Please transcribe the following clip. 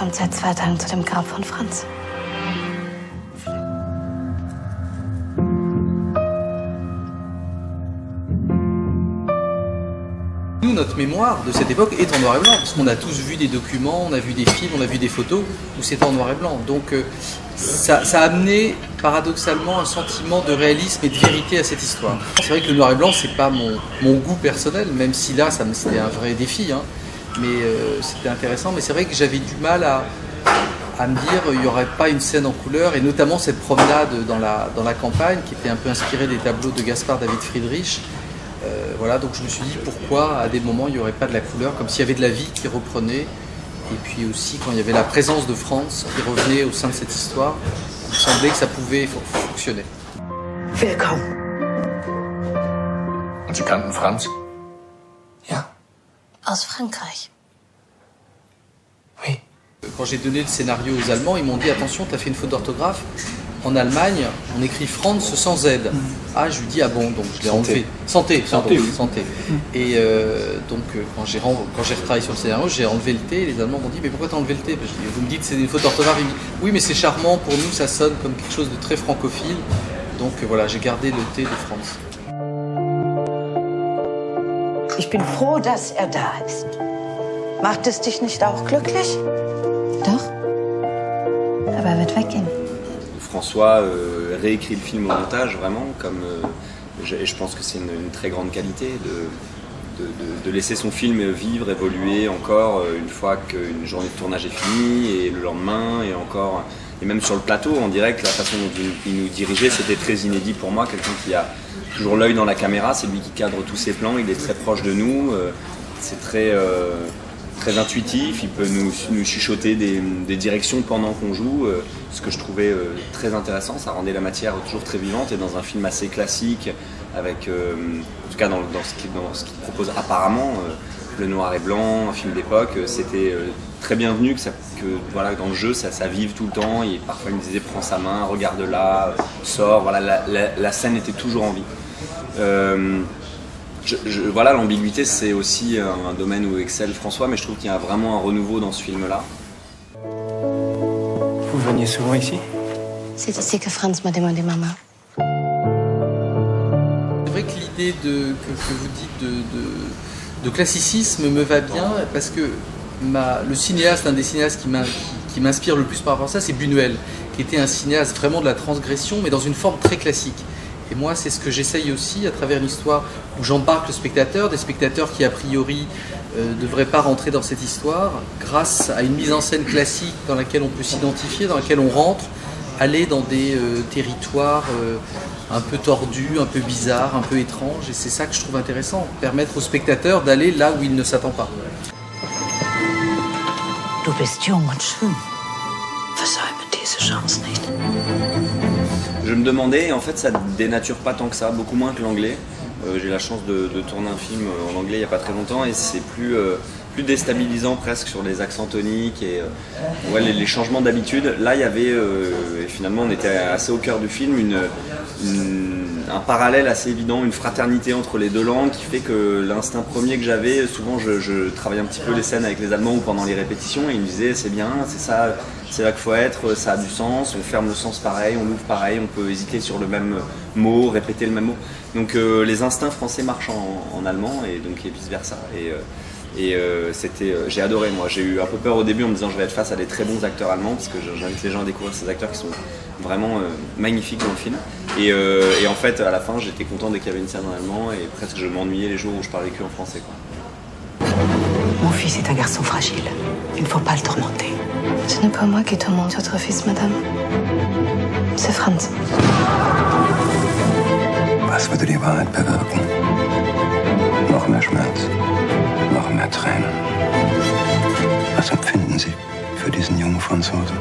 kommt seit 2 Tagen zu dem Grab von Franz. Nous, notre mémoire de cette époque est en noir et blanc, parce qu'on a tous vu des documents, on a vu des films, on a vu des photos où c'était en noir et blanc. Donc ça a amené paradoxalement un sentiment de réalisme et de vérité à cette histoire. C'est vrai que le noir et blanc, c'est pas mon goût personnel, même si là, c'était un vrai défi, hein. Mais c'était intéressant. Mais c'est vrai que j'avais du mal à me dire il n'y aurait pas une scène en couleur, et notamment cette promenade dans la campagne qui était un peu inspirée des tableaux de Gaspard David Friedrich. Voilà, donc je me suis dit pourquoi à des moments il n'y aurait pas de la couleur, comme s'il y avait de la vie qui reprenait, et puis aussi quand il y avait la présence de Franz qui revenait au sein de cette histoire, il me semblait que ça pouvait fonctionner. Willkommen. Und Sie kannten Franz? Ja. Aus Frankreich. Oui. Quand j'ai donné le scénario aux Allemands, ils m'ont dit attention, tu as fait une faute d'orthographe. En Allemagne, on écrit Franz sans Z. Ah, je lui dis ah bon, donc je l'ai enlevé. Santé. Et donc quand j'ai retravaillé sur le scénario, j'ai enlevé le T. Et les Allemands m'ont dit mais pourquoi t'as enlevé le T? Je dis, vous me dites que c'est une faute d'orthographe. Ils me disent oui, mais c'est charmant pour nous, ça sonne comme quelque chose de très francophile. Donc voilà, j'ai gardé le T de Franz. Ich bin froh, dass da ist. Macht es dich nicht auch glücklich? Doch. Aber wird weggehen. François réécrit le film au montage, vraiment, et je pense que c'est une très grande qualité de laisser son film vivre, évoluer encore une fois qu'une journée de tournage est finie, et le lendemain, et encore, et même sur le plateau, en direct, la façon dont il nous dirigeait, c'était très inédit pour moi, quelqu'un qui a toujours l'œil dans la caméra, c'est lui qui cadre tous ses plans, il est très proche de nous, c'est très intuitif, il peut nous chuchoter des directions pendant qu'on joue, ce que je trouvais très intéressant, ça rendait la matière toujours très vivante, et dans un film assez classique, avec, en tout cas dans ce qu'il propose apparemment, le noir et blanc, un film d'époque, c'était très bienvenu que voilà, dans le jeu ça vive tout le temps, et parfois il me disait prends sa main, regarde là, sors, voilà, la scène était toujours en vie. Voilà, l'ambiguïté c'est aussi un domaine où excelle François, mais je trouve qu'il y a vraiment un renouveau dans ce film-là. Vous veniez souvent ici? C'est ici que Franz m'a demandé maman. C'est vrai que l'idée que vous dites de classicisme me va bien, parce que le cinéaste, un des cinéastes qui m'inspire le plus par rapport à ça, c'est Buñuel, qui était un cinéaste vraiment de la transgression, mais dans une forme très classique. Et moi, c'est ce que j'essaye aussi à travers l'histoire où j'embarque le spectateur, des spectateurs qui a priori ne devraient pas rentrer dans cette histoire, grâce à une mise en scène classique dans laquelle on peut s'identifier, dans laquelle on rentre, aller dans des territoires un peu tordus, un peu bizarres, un peu étranges. Et c'est ça que je trouve intéressant, permettre au spectateur d'aller là où il ne s'attend pas. Du bist jung und schön. Versäume diese Chance nicht. Je me demandais, et en fait ça dénature pas tant que ça, beaucoup moins que l'anglais. J'ai la chance de tourner un film en anglais il n'y a pas très longtemps, et c'est plus déstabilisant presque sur les accents toniques et ouais, les changements d'habitude. Là il y avait, et finalement on était assez au cœur du film, un parallèle assez évident, une fraternité entre les deux langues qui fait que l'instinct premier que j'avais, souvent je travaillais un petit peu les scènes avec les Allemands ou pendant les répétitions, et ils me disaient c'est bien, c'est ça, c'est là qu'il faut être, ça a du sens, on ferme le sens pareil, on l'ouvre pareil, on peut hésiter sur le même mot, répéter le même mot. Donc les instincts français marchent en allemand, et donc et vice versa. J'ai adoré, moi. J'ai eu un peu peur au début en me disant je vais être face à des très bons acteurs allemands, parce que j'invite les gens à découvrir ces acteurs qui sont vraiment magnifiques dans le film. Et en fait, à la fin, j'étais content dès qu'il y avait une scène en allemand, et presque je m'ennuyais les jours où je parlais que en français, quoi. Mon fils est un garçon fragile. Il ne faut pas le tourmenter. Ce n'est pas moi qui tourmente votre fils, madame. C'est Franz. Was würde die Wahrheit bewirken? Noch mehr Schmerz, noch mehr Tränen. Was empfinden Sie für diesen jungen Franzosen?